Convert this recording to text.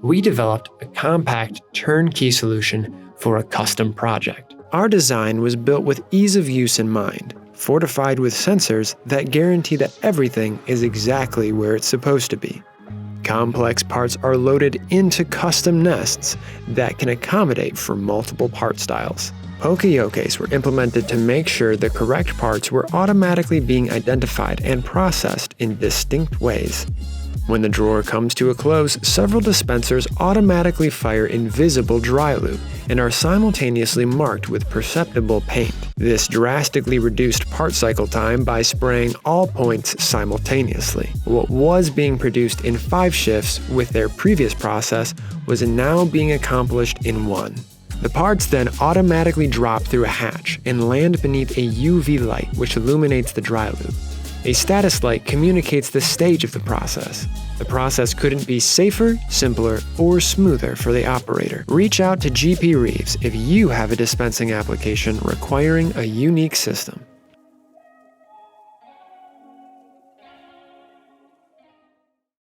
we developed a compact turnkey solution for a custom project. Our design was built with ease of use in mind, fortified with sensors that guarantee that everything is exactly where it's supposed to be. Complex parts are loaded into custom nests that can accommodate for multiple part styles. Poka-yokes were implemented to make sure the correct parts were automatically being identified and processed in distinct ways. When the drawer comes to a close, several dispensers automatically fire invisible dry lube and are simultaneously marked with perceptible paint. This drastically reduced part cycle time by spraying all points simultaneously. What was being produced in 5 shifts with their previous process was now being accomplished in 1. The parts then automatically drop through a hatch and land beneath a UV light which illuminates the dry lube. A status light communicates the stage of the process. The process couldn't be safer, simpler, or smoother for the operator. Reach out to GP Reeves if you have a dispensing application requiring a unique system.